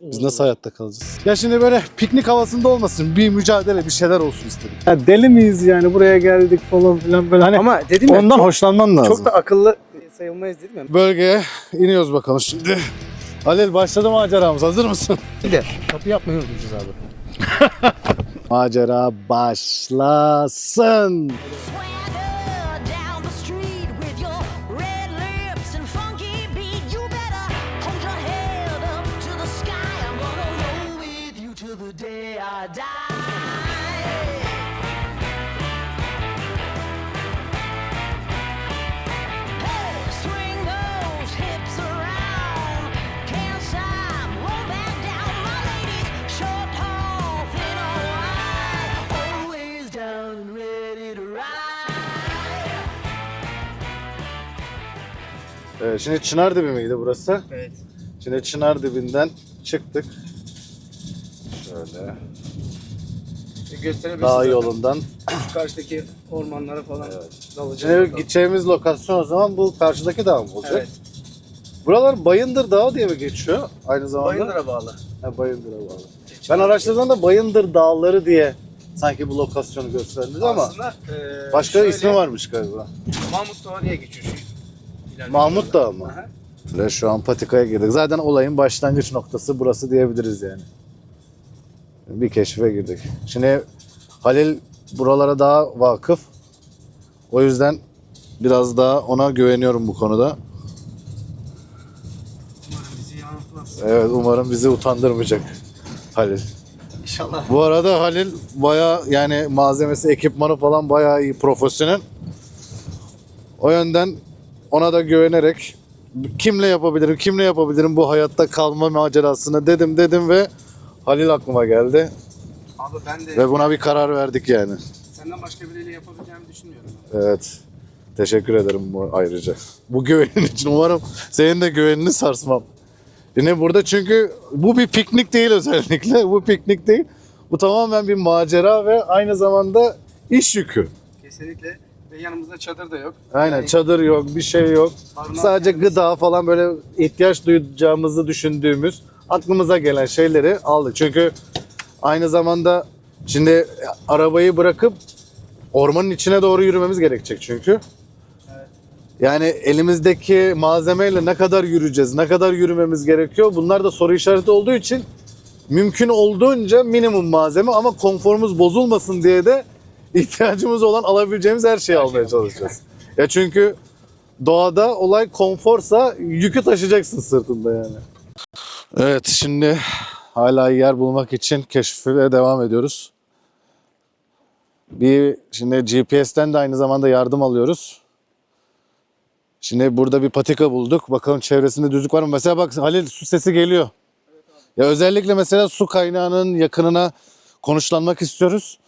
Biz nasıl hayatta kalacağız? Ya şimdi böyle piknik havasında olmasın, bir mücadele, bir şeyler olsun istedik. Ya deli miyiz yani, buraya geldik falan filan böyle hani Ama dedim ya, ondan hoşlanman lazım. çok da akıllı sayılmayız dedim ya. Bölgeye iniyoruz bakalım şimdi. Halil başladı maceramız, hazır mısın? Bir de kapı yapmayı unutmuşuz abi. Macera başlasın. Swagger down the street with your red lips and funky beat. You better hold your head up to the sky. I'm gonna roll with you till the day I die. Hey, swing those hips around. Can't stop, roll back down. My ladies, short, tall, thin or wide, always down and ready to ride. Şimdi Çınardibi miydi burası? Evet. Şimdi Çınardibi'nden çıktık. Şöyle Gösterebilirsin dağ zaten. yolundan. Şu karşıdaki ormanlara falan dalacağız. Şimdi gideceğimiz lokasyon o zaman bu karşıdaki dağ mı olacak? Evet. Buralar Bayındır Dağı diye mi geçiyor aynı zamanda? Bayındır'a bağlı. Ha, Bayındır'a bağlı. Ben araştırdığımda Bayındır Dağları diye sanki bu lokasyonu gösterdi ama Aslında başka şöyle, ismi varmış galiba. Mahmut Dağı diye geçiyor şu. Mahmut Dağı mı? Aha. Ve şu an patikaya girdik. Zaten olayın başlangıç noktası burası diyebiliriz yani. Bir keşfe girdik. Şimdi Halil buralara daha vakıf. O yüzden biraz daha ona güveniyorum bu konuda. Umarım bizi yanıltmaz. Evet, umarım bizi utandırmayacak Halil. İnşallah. Bu arada Halil bayağı yani malzemesi, ekipmanı falan bayağı iyi, profesyonel. O yönden ona da güvenerek kimle yapabilirim bu hayatta kalma macerasını dedim ve Halil aklıma geldi. Abi ben de Ve buna bir karar verdik yani. senden başka biriyle yapabileceğimi düşünmüyorum. Evet. Teşekkür ederim bu ayrıca. Bu güvenin için umarım senin de güvenini sarsmam. Yine burada çünkü bu bir piknik değil özellikle. Bu piknik değil. Bu tamamen bir macera ve aynı zamanda iş yükü. Kesinlikle. Ve yanımızda çadır da yok. Aynen, Yani çadır yok, bir şey yok. barınak Sadece yerimiz- gıda falan böyle ihtiyaç duyacağımızı düşündüğümüz aklımıza gelen şeyleri aldık. Çünkü aynı zamanda şimdi arabayı bırakıp ormanın içine doğru yürümemiz gerekecek çünkü. Yani elimizdeki malzemeyle ne kadar yürüyeceğiz, ne kadar yürümemiz gerekiyor? Bunlar da soru işareti olduğu için mümkün olduğunca minimum malzeme ama konforumuz bozulmasın diye de ihtiyacımız olan alabileceğimiz her şeyi almaya çalışacağız. Ya çünkü doğada olay konforsa yükü taşıyacaksın sırtında yani. Evet, şimdi hala yer bulmak için keşfe devam ediyoruz. Şimdi GPS'ten de aynı zamanda yardım alıyoruz. Şimdi burada bir patika bulduk. Bakalım çevresinde düzlük var mı? Mesela bak Halil, su sesi geliyor. Ya özellikle mesela su kaynağının yakınına konuşlanmak istiyoruz.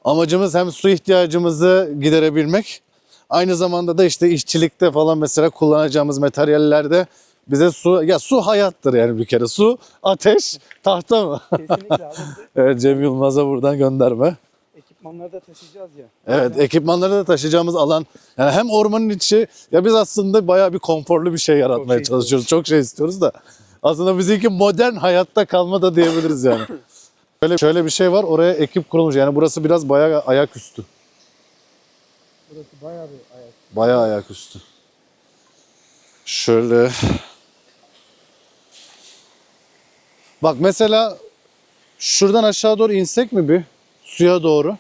Amacımız hem su ihtiyacımızı giderebilmek. Aynı zamanda da işte işçilikte falan mesela kullanacağımız materyallerde bize su hayattır yani bir kere. Su, ateş, tahta mı? Kesinlikle abi. Evet, Cem Yılmaz'a buradan gönderme. Ekipmanları da taşıyacağız ya. Evet, ekipmanları da taşıyacağımız alan. Yani hem ormanın içi, ya biz aslında bayağı bir konforlu bir şey yaratmaya şey çalışıyoruz. Çok şey istiyoruz da. Aslında bizimki modern hayatta kalma da diyebiliriz yani. Şöyle bir şey var, oraya ekip kurulmuş. Yani burası biraz bayağı ayaküstü. Burası bayağı bir ayak. Bayağı ayaküstü. Şöyle. Bak mesela şuradan aşağı doğru insek mi bir? Suya doğru.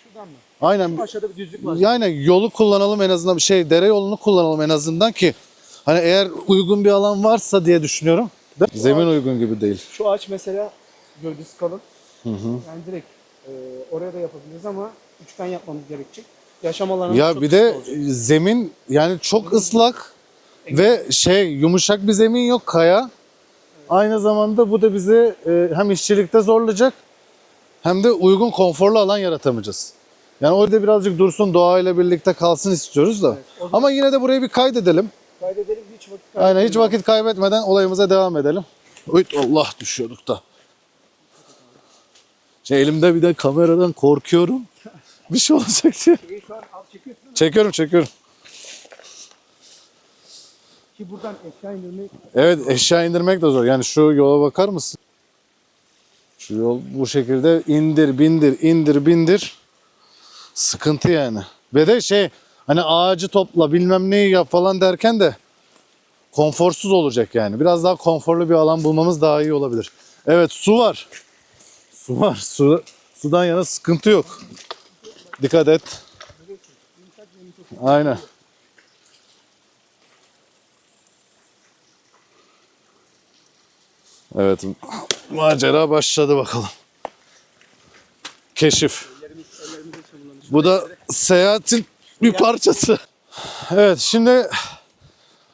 Şuradan mı? Aynen. Aşağıda bir düzlük var. Yani yolu kullanalım en azından, dere yolunu kullanalım en azından ki hani eğer uygun bir alan varsa diye düşünüyorum. Zemin uygun gibi değil. Şu ağaç mesela gövdesi kalın. Yani direkt oraya da yapabiliriz ama üçgen yapmamız gerekecek. Yaşam alanı Ya çok bir de kısıtlı olacak. zemin yani çok ıslak ve yumuşak bir zemin yok, kaya. Aynı zamanda bu da bizi hem işçilikte zorlayacak hem de uygun konforlu alan yaratamayacağız. Yani orada birazcık dursun, doğayla birlikte kalsın istiyoruz da. Evet, o zaman- Ama yine de burayı bir kaydedelim. Kaydedelim, hiç vakit Aynen, hiç vakit kaybetmeden olayımıza devam edelim. Uyt, Allah, düşüyorduk da. Elimde bir de kameradan korkuyorum. Bir şey olacak diye. Şu an alt çekiyorsun. Çekiyorum. Ki buradan eşya indirmek Evet, eşya indirmek de zor. Yani şu yola bakar mısın? Şu yol bu şekilde indir bindir indir bindir. Sıkıntı yani. Ve de hani ağacı topla bilmem neyi yap falan derken de konforsuz olacak yani. Biraz daha konforlu bir alan bulmamız daha iyi olabilir. Evet, su var. Su var. Sudan yana sıkıntı yok. Dikkat et. Aynen. Evet. Macera başladı bakalım. Keşif. Bu da seyahatin bir parçası. Evet, şimdi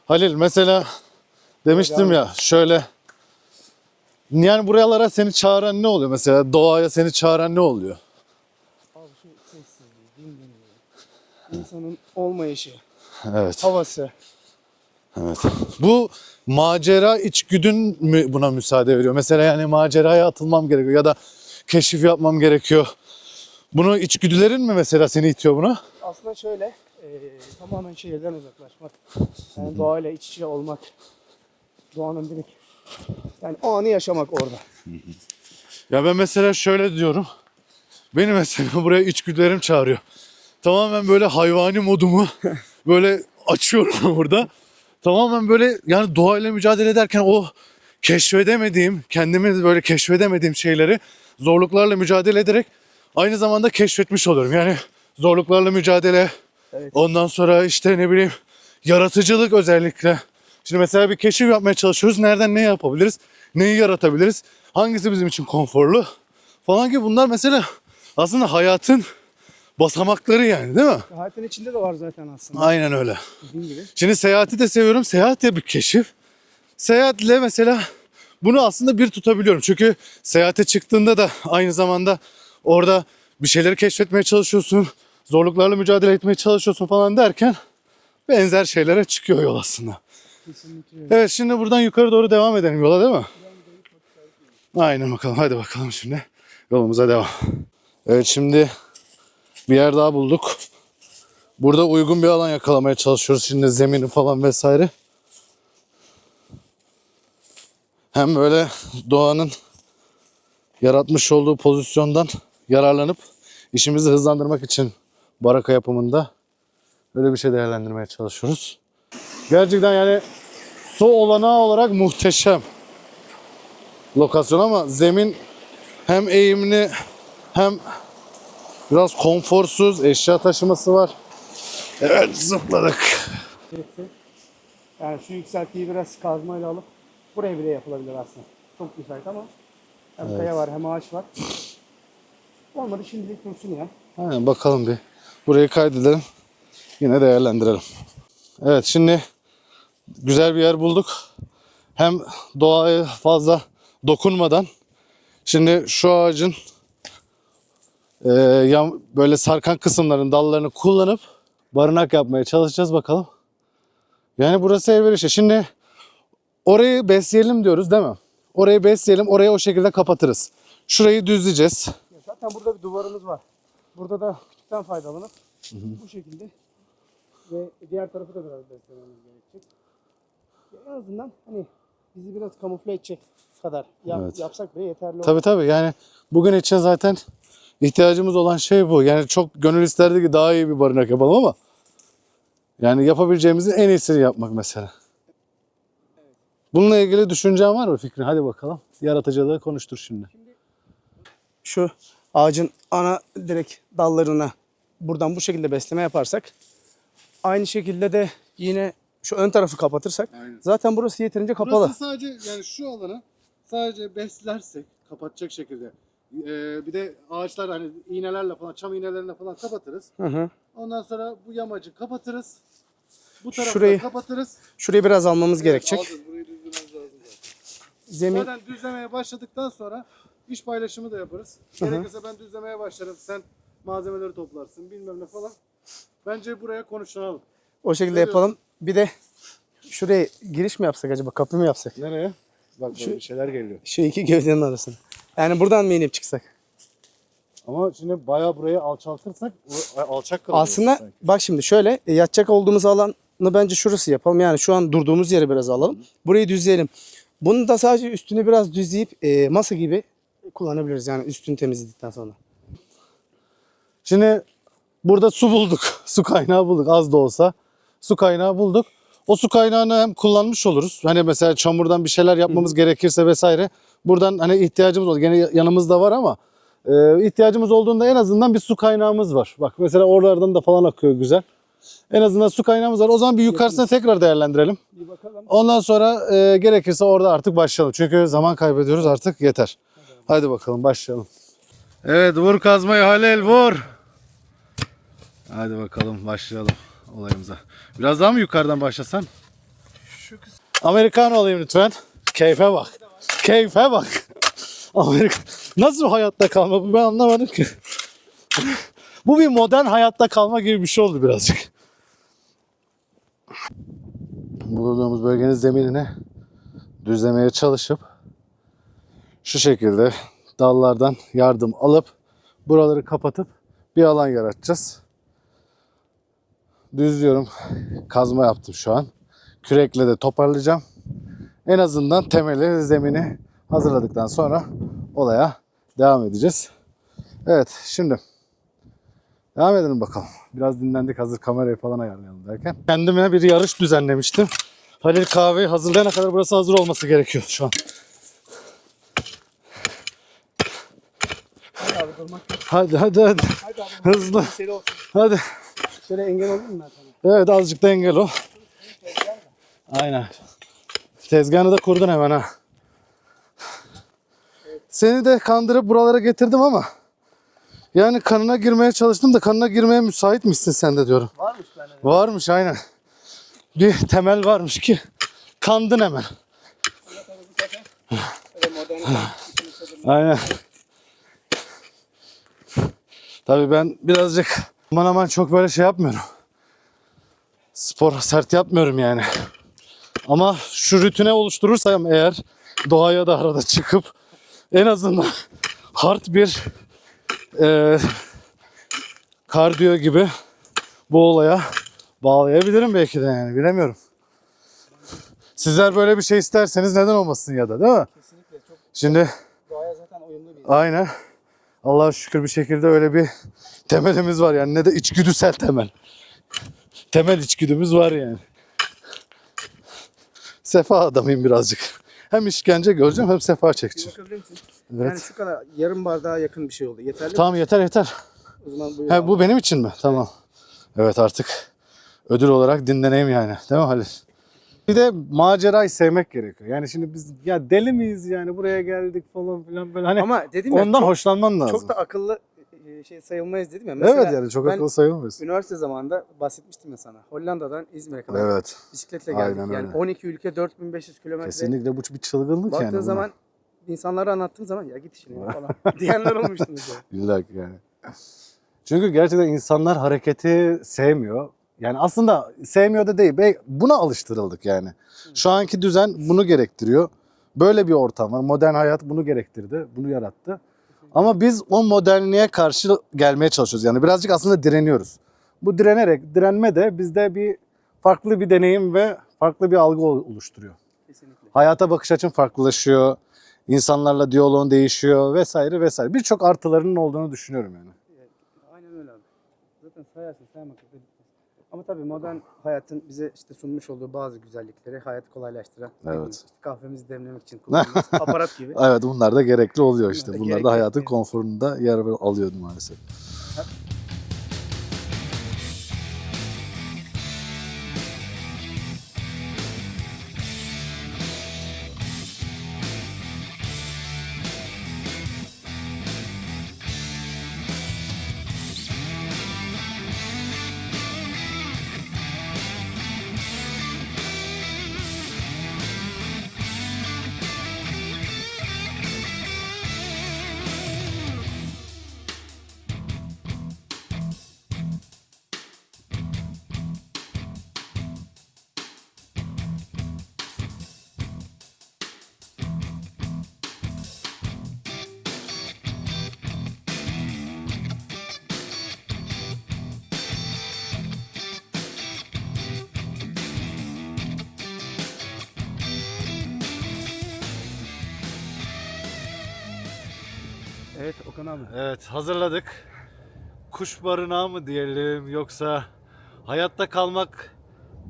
Halil mesela demiştim ya şöyle, yani buralara seni çağıran ne oluyor mesela, doğaya seni çağıran ne oluyor? Abi şu sessizliği, dinginliği, insanın olmayışı, Evet. havası. Evet. Bu macera içgüdün mü buna müsaade veriyor? Mesela yani maceraya atılmam gerekiyor ya da keşif yapmam gerekiyor. Bunu içgüdülerin mi mesela seni itiyor buna? Aslında şöyle, tamamen şehirden uzaklaşmak, yani doğayla iç içe olmak, doğanın direkt, yani o anı yaşamak orada. Ya ben mesela şöyle diyorum. Beni mesela buraya içgüdülerim çağırıyor. Tamamen böyle hayvani modumu böyle açıyorum burada. Tamamen böyle yani doğayla mücadele ederken o keşfedemediğim, kendimi böyle keşfedemediğim şeyleri zorluklarla mücadele ederek aynı zamanda keşfetmiş oluyorum. Yani zorluklarla mücadele, Evet. ondan sonra işte ne bileyim yaratıcılık özellikle. Şimdi mesela bir keşif yapmaya çalışıyoruz. Nereden ne yapabiliriz? Neyi yaratabiliriz? Hangisi bizim için konforlu? Falan gibi bunlar mesela aslında hayatın basamakları yani, değil mi? Hayatın içinde de var zaten aslında. Aynen öyle. Dediğim gibi. Şimdi seyahati de seviyorum. Seyahat de bir keşif. Seyahatle mesela bunu aslında bir tutabiliyorum. Çünkü seyahate çıktığında da aynı zamanda orada bir şeyleri keşfetmeye çalışıyorsun. Zorluklarla mücadele etmeye çalışıyorsun falan derken benzer şeylere çıkıyor yol aslında. Kesinlikle. Evet, şimdi buradan yukarı doğru devam edelim yola, değil mi? Aynen, bakalım. Hadi bakalım şimdi. Yolumuza devam. Evet, şimdi bir yer daha bulduk. Burada uygun bir alan yakalamaya çalışıyoruz. Şimdi zemini falan vesaire. Hem böyle doğanın yaratmış olduğu pozisyondan yararlanıp işimizi hızlandırmak için baraka yapımında öyle bir şey değerlendirmeye çalışıyoruz. Gerçekten yani su olanağı olarak muhteşem lokasyon ama zemin hem eğimli hem biraz konforsuz, eşya taşıması var. Evet, zıpladık. Yani şu yükseltiyi biraz kazmayla alıp buraya bile yapılabilir aslında. Çok müsait ama hem kaya var hem ağaç var. Olmadı şimdilik dursun ya. Aynen, bakalım bir. Burayı kaydedelim. Yine değerlendirelim. Evet, şimdi güzel bir yer bulduk. Hem doğaya fazla dokunmadan şimdi şu ağacın böyle sarkan kısımların dallarını kullanıp barınak yapmaya çalışacağız bakalım. Yani burası elverişli. Şimdi orayı besleyelim diyoruz, değil mi? Orayı besleyelim, orayı o şekilde kapatırız. Şurayı düzleyeceğiz. Zaten burada bir duvarımız var. Burada da küçükten faydalanıp bu şekilde ve diğer tarafı da biraz beslememiz gerekecek. En azından hani bizi biraz kamufle edecek kadar Evet. yapsak bile yeterli olur. Tabii yani bugün için zaten ihtiyacımız olan şey bu. Yani çok gönül isterdi ki daha iyi bir barınak yapalım ama yani yapabileceğimizin en iyisini yapmak mesela. Bununla ilgili düşüncen var mı, fikrin? Hadi bakalım. Yaratıcılığı konuştur şimdi. Şu ağacın ana direkt dallarına buradan bu şekilde besleme yaparsak, aynı şekilde de yine şu ön tarafı kapatırsak, Aynen. zaten burası yeterince kapalı. Burası sadece yani şu alanı sadece beslersek kapatacak şekilde. Bir de ağaçlar hani iğnelerle falan, çam iğnelerine falan kapatırız. Hı. Ondan sonra bu yamacı kapatırız. Bu tarafı Şurayı- da kapatırız. Şurayı biraz almamız gerekecek. Alacağız, burayı düzlememiz lazım zaten. Zemin Zaten düzlemeye başladıktan sonra iş paylaşımı da yaparız. Gerekirse ben düzlemeye başlarım, sen malzemeleri toplarsın bilmem ne falan. Bence buraya konuşalım. o şekilde Ne yapalım. Bir de şuraya giriş mi yapsak acaba, kapı mı yapsak? Nereye? Bak bir şeyler geliyor. Şu iki gövdenin arasına. Yani buradan mı inip çıksak? Ama şimdi bayağı burayı alçaltırsak alçak kalıyor. Aslında bak şimdi şöyle yatacak olduğumuz alan bence şurası yapalım. Yani şu an durduğumuz yeri biraz alalım. Burayı düzleyelim. Bunu da sadece üstünü biraz düzleyip masa gibi kullanabiliriz. Yani üstünü temizledikten sonra. Şimdi burada su bulduk. Su kaynağı bulduk az da olsa. Su kaynağı bulduk. O su kaynağını hem kullanmış oluruz. Hani mesela çamurdan bir şeyler yapmamız gerekirse vesaire. Buradan hani ihtiyacımız olur. Gene yanımızda var ama ihtiyacımız olduğunda en azından bir su kaynağımız var. Bak mesela oralardan da falan akıyor güzel. En azından su kaynağımız var. O zaman bir yukarısını tekrar değerlendirelim. Bir bakalım. Ondan sonra gerekirse orada artık başlayalım. Çünkü zaman kaybediyoruz artık yeter. Hadi bakalım başlayalım. Evet vur kazmayı Halil vur. Hadi bakalım başlayalım olayımıza. Biraz daha mı yukarıdan başlasan? Amerikan olayım lütfen. Keyfe bak. Keyfe bak. Amerika. Nasıl hayatta kalma bu ben anlamadım ki. Bu bir modern hayatta kalma gibi bir şey oldu birazcık. Bulunduğumuz bölgenin zeminini düzlemeye çalışıp şu şekilde dallardan yardım alıp buraları kapatıp bir alan yaratacağız. Düzlüyorum. Kazma yaptım şu an. Kürekle de toparlayacağım. En azından temeli, zemini hazırladıktan sonra olaya devam edeceğiz. Evet, şimdi devam edelim bakalım. Biraz dinlendik hazır kamerayı falan ayarlayalım derken. Kendime bir yarış düzenlemiştim. Halil kahveyi hazırlayana kadar burası hazır olması gerekiyor şu an. Hadi abi durmak yok. Hadi. Hadi abi. Hızlı. Şöyle olsun. Hadi. Şöyle engel olayım mı ben sana? Evet azıcık da engel o. Aynen. Tezgahını da kurdun hemen ha. Seni de kandırıp buralara getirdim ama yani kanına girmeye çalıştım da kanına girmeye müsaitmişsin sen de diyorum. Varmış bende. Varmış aynen. Bir temel varmış ki kandın hemen. Öyle modern. Aynen. Tabii ben birazcık aman çok böyle şey yapmıyorum. Spor sert yapmıyorum yani. Ama şu rutine oluşturursam eğer doğaya da arada çıkıp en azından hard bir kardiyo gibi bu olaya bağlayabilirim belki de yani bilemiyorum. Sizler böyle bir şey isterseniz neden olmasın ya da değil mi? Kesinlikle çok Şimdi doğaya zaten uyumlu bir. aynen. Allah'a şükür bir şekilde öyle bir temelimiz var yani ne de içgüdüsel temel. Temel içgüdümüz var yani. Sefa adamıyım birazcık. Hem işkence göreceğim hem sefa Bir çekeceğim. bakabilir misin? Evet. Yani şu kadar yarım bardağa yakın bir şey oldu. Yeterli mi? Tamam yeter. O zaman buyur. Ha, bu benim için mi? Tamam. Evet artık ödül olarak dinleneyim yani. Değil mi Halil? Bir de macerayı sevmek gerekiyor. Yani şimdi biz ya deli miyiz yani buraya geldik falan filan böyle. Hani Ama dedim ya ondan hoşlanman lazım. çok da akıllı şey sayılmayız dedim ya. Mesela Evet yani çok ben akıllı sayılmıyoruz. üniversite zamanında bahsetmiştim ya sana. Hollanda'dan İzmir'e kadar Evet. bisikletle geldik. Aynen Yani öyle. 12 ülke 4500 kilometre. Kesinlikle bu bir çılgınlık Baktığın yani. buna. zaman insanlara anlattığım zaman ya git işine ya falan diyenler olmuştu mesela. İlla ki yani. Çünkü gerçekten insanlar hareketi sevmiyor. Yani aslında sevmiyor da değil. Buna alıştırıldık yani. Şu anki düzen bunu gerektiriyor. Böyle bir ortam var. Modern hayat bunu gerektirdi. Bunu yarattı. Ama biz o modernliğe karşı gelmeye çalışıyoruz. Yani birazcık aslında direniyoruz. Bu direnme de bizde bir farklı bir deneyim ve farklı bir algı oluşturuyor. Kesinlikle. Hayata bakış açın farklılaşıyor. İnsanlarla diyaloğun değişiyor vesaire vesaire. Birçok artılarının olduğunu düşünüyorum yani. Aynen öyle abi. Zaten sayarsın saymakla da bitmez. Ama tabii modern hayatın bize işte sunmuş olduğu bazı güzellikleri hayatı kolaylaştıran. ne bileyim, Evet. işte kahvemizi demlemek için kullandığımız aparat gibi. Evet bunlar da gerekli oluyor işte. Bunlar da Bunlar da gerekli. hayatın konforunda yer alıyor maalesef. Evet Okan abi. Evet, hazırladık. Kuş barınağı mı diyelim yoksa hayatta kalmak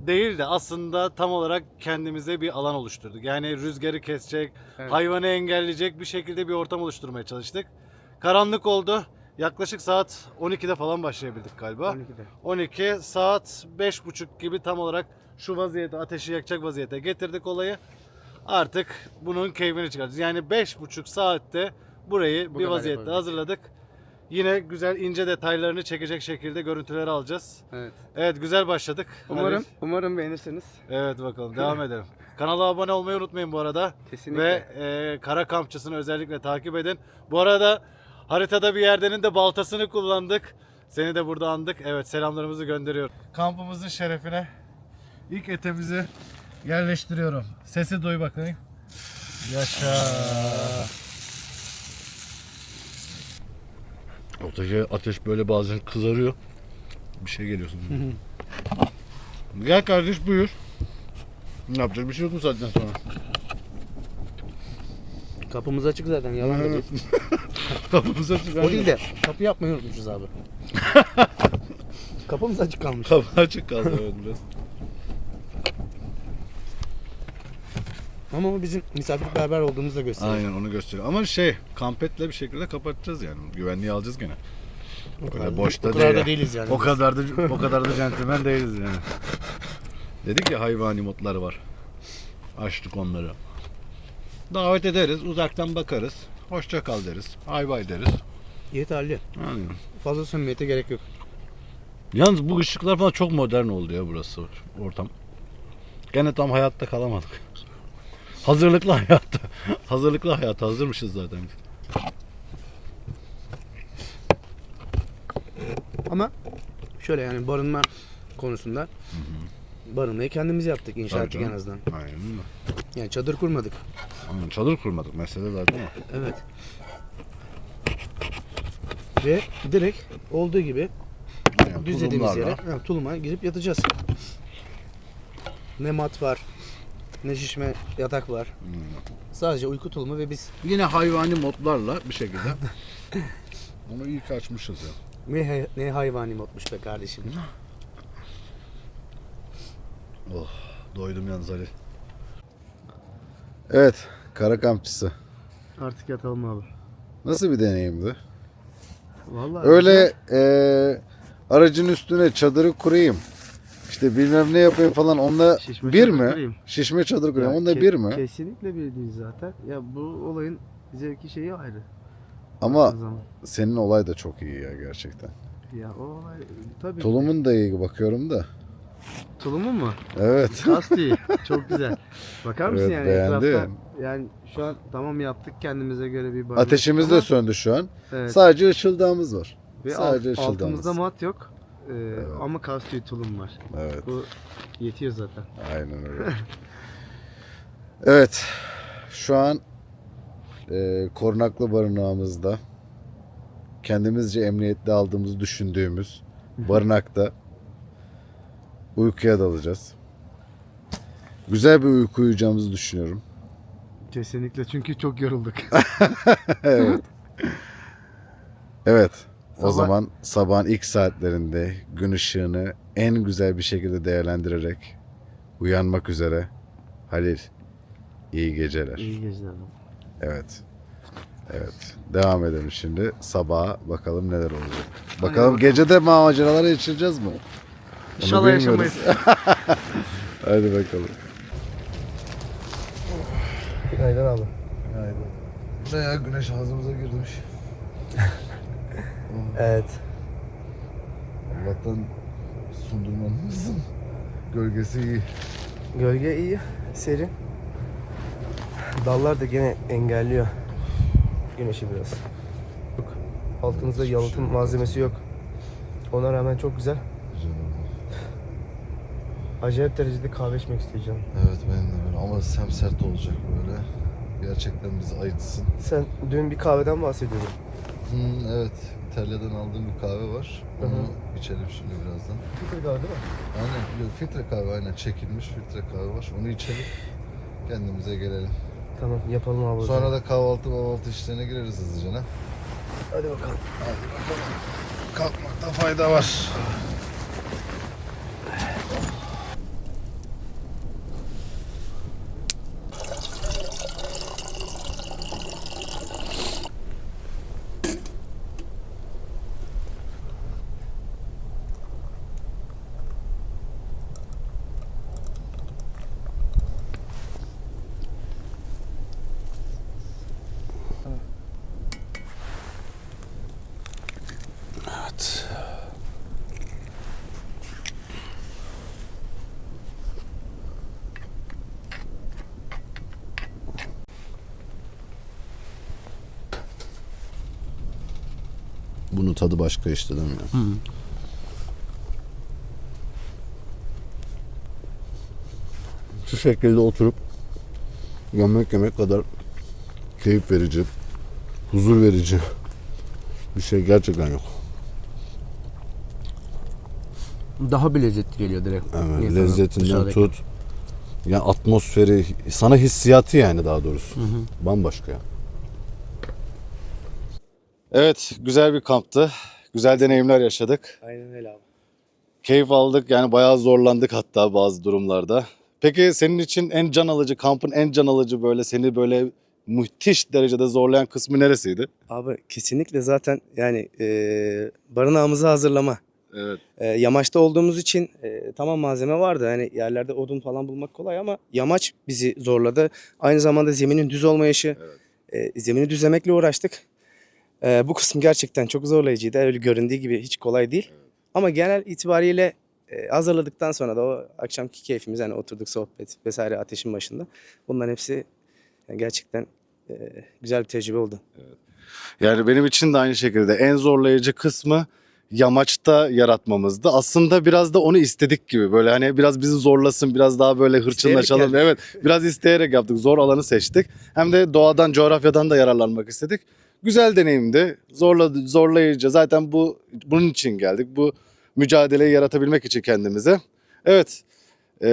değil de aslında tam olarak kendimize bir alan oluşturduk. Yani rüzgarı kesecek, Evet. hayvanı engelleyecek bir şekilde bir ortam oluşturmaya çalıştık. Karanlık oldu. Yaklaşık saat 12'de falan başlayabildik galiba. 12'de. 12 saat 5.30 gibi tam olarak şu vaziyete, ateşi yakacak vaziyete getirdik olayı. Artık bunun keyfini çıkaracağız. Yani 5.5 saatte burayı Bu bir kadar vaziyette yapabildik. hazırladık. Yine güzel ince detaylarını çekecek şekilde görüntüleri alacağız. Evet. Evet, güzel başladık. Umarım beğenirsiniz. Evet, bakalım devam edelim. Kanala abone olmayı unutmayın bu arada. Kesinlikle. Ve Kara Kampçısı'nı özellikle takip edin. Bu arada haritada bir yerdenin de baltasını kullandık. Seni de burada andık. Evet, selamlarımızı gönderiyorum. Kampımızın şerefine ilk etimizi yerleştiriyorum. Sesi duy bakayım. Yaşa. Ortaya ateş böyle bazen kızarıyor. Bir şey geliyorsun. Gel kardeş, buyur. Ne yapacak bir şey yok mu saatten sonra? Kapımız açık zaten yalan da değil. Kapımız açık. O değil de kapı yapmayı unutmuşuz abi. Kapımız açık kalmış. Kapı açık kaldı evet biraz. Ama o bizim misafirperver olduğumuzu da gösteriyor. Aynen, onu gösteriyor. Ama kampetle bir şekilde kapatacağız yani. Güvenliği alacağız gene. Öyle boşta o kadar değil. da değiliz yani. O kadar da centilmen değiliz yani. Dedik ya, hayvani modlar var. Açtık onları. Davet ederiz, uzaktan bakarız. Hoşça kal deriz. Bay bay deriz. Yeterli. Aynen. Fazla samimiyete gerek yok. Yalnız bu ışıklar falan çok modern oldu ya burası, ortam. Gene tam hayatta kalamadık. Hazırlıklı hayatta. Hazırlıklı hayata hazırmışız zaten. Ama şöyle yani barınma konusunda barınmayı kendimiz yaptık, inşa Tabii ettik canım. en azından. Aynen öyle. Yani çadır kurmadık. Aynen, çadır kurmadık mesele zaten o. Evet. Ve direkt olduğu gibi Aynen, düzlediğimiz tulumlarla. yere tuluma girip yatacağız. Ne mat var, ne şişme yatak var. Sadece uyku tulumu ve biz. Yine hayvani modlarla bir şekilde. Onu iyi kaçmışız ya. Ne hayvani modmuş be kardeşim. Oh, doydum yalnız Ali. Evet, Kara Kampçısı. Artık yatalım abi. Nasıl bir deneyimdi? Vallahi Öyle aracın üstüne çadırı kurayım, İşte bilmem ne yapayım falan, onunla Şişme bir çadır mi? kurayım. Şişme çadır kurayım, Ya onda bir mi? Kesinlikle bir değil zaten. Ya bu olayın zevki şeyi ayrı. Ama O zaman. senin olay da çok iyi ya gerçekten. Ya o olay tabii. Tulumun da iyi bakıyorum da. Tulumun mu? Evet. Kasti. Çok güzel. Bakar mısın Evet, yani beğendim. etrafta? Yani şu an tamam yaptık kendimize göre bir barınak. Ateşimiz de Ama- söndü şu an. Evet. Sadece ışıldağımız var. Ve Sadece altımızda ışıldağımız. mat yok. Ama kasti tulum var. Evet. Bu yetiyor zaten. Aynen öyle. Evet. Şu an korunaklı barınağımızda, kendimizce emniyetli aldığımızı düşündüğümüz barınakta uykuya dalacağız. Güzel bir uyku uyuyacağımızı düşünüyorum. Kesinlikle çünkü çok yorulduk. Evet. Evet. O Sabah- zaman sabahın ilk saatlerinde gün ışığını en güzel bir şekilde değerlendirerek uyanmak üzere. Halil, iyi geceler. İyi geceler. Evet. Evet. Devam edelim şimdi. Sabaha bakalım neler olacak. Bakalım gecede maceralar yaşayacağız mı? Onu İnşallah bilmiyoruz. yaşamayız. Hadi bakalım. Günaydın abi. Bayağı güneş ağzımıza girmiş. Evet. Allah'tan sundurmamızın gölgesi iyi. Gölge iyi, serin. Dallar da gene engelliyor güneşi biraz. Altımızda yalıtım malzemesi yok. Ona rağmen çok güzel. Güzel oldu. Acayip derecede kahve içmek isteyeceğim. Evet, benim de böyle ama semsert olacak böyle. Gerçekten bizi ayıtsın. Sen dün bir kahveden bahsediyordun. Evet, İtalya'dan aldığım bir kahve var. Hı hı. Onu içelim şimdi birazdan. Filtre kahve değil mi? Aynen, yok, filtre kahve, aynen çekilmiş filtre kahve var. Onu içelim. Kendimize gelelim. Tamam yapalım abi. o Sonra zaman. da kahvaltı işlerine gireriz hızlıca. Ne? Hadi bakalım. Kalkmakta fayda var. Evet. Bunun tadı başka işte değil mi? Ya? Şu şekilde oturup yemek kadar keyif verici, huzur verici bir şey gerçekten yok. Daha bir lezzetli geliyor direkt. Evet, insana, lezzetinden dışarıdaki. tut. Yani atmosferi, sana hissiyatı yani daha doğrusu. Bambaşka ya. Evet, güzel bir kamptı. Güzel deneyimler yaşadık. Aynen öyle abi. Keyif aldık. Yani bayağı zorlandık hatta bazı durumlarda. Peki senin için en can alıcı, kampın en can alıcı böyle seni böyle müthiş derecede zorlayan kısmı neresiydi? Abi kesinlikle zaten yani barınağımızı hazırlama. Evet. Yamaçta olduğumuz için tamam malzeme vardı. Hani yerlerde odun falan bulmak kolay ama yamaç bizi zorladı. Aynı zamanda zeminin düz olmayışı. Zemini düzlemekle uğraştık. Bu kısım gerçekten çok zorlayıcıydı. Öyle göründüğü gibi hiç kolay değil. Ama genel itibariyle hazırladıktan sonra da o akşamki keyfimiz hani oturduk sohbet vesaire ateşin başında. Bunların hepsi yani gerçekten güzel bir tecrübe oldu. Yani benim için de aynı şekilde en zorlayıcı kısmı yamaçta yaratmamızdı. Aslında biraz da onu istedik gibi. Böyle hani biraz bizi zorlasın, biraz daha böyle hırçınlaşalım. İsteyerek Evet, biraz isteyerek yaptık. Zor alanı seçtik. Hem de doğadan, coğrafyadan da yararlanmak istedik. Güzel deneyimdi. Zorlayıcı. Zaten bunun için geldik. Bu mücadeleyi yaratabilmek için kendimize. Evet,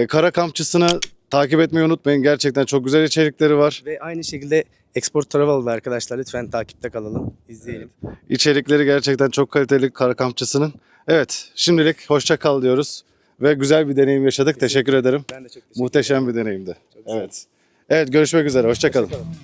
Kara Kampçısı'nı takip etmeyi unutmayın. Gerçekten çok güzel içerikleri var. Ve aynı şekilde Export Travel'da arkadaşlar lütfen takipte kalalım, izleyelim. İçerikleri gerçekten çok kaliteli Kara Kampçısı'nın. Evet, şimdilik hoşça kal diyoruz ve güzel bir deneyim yaşadık. Teşekkür ederim. Ben de çok teşekkür Muhteşem ederim. bir deneyimdi. Çok sağ ol. Evet. Evet, görüşmek üzere. Hoşça kalın. Hoşça kalın.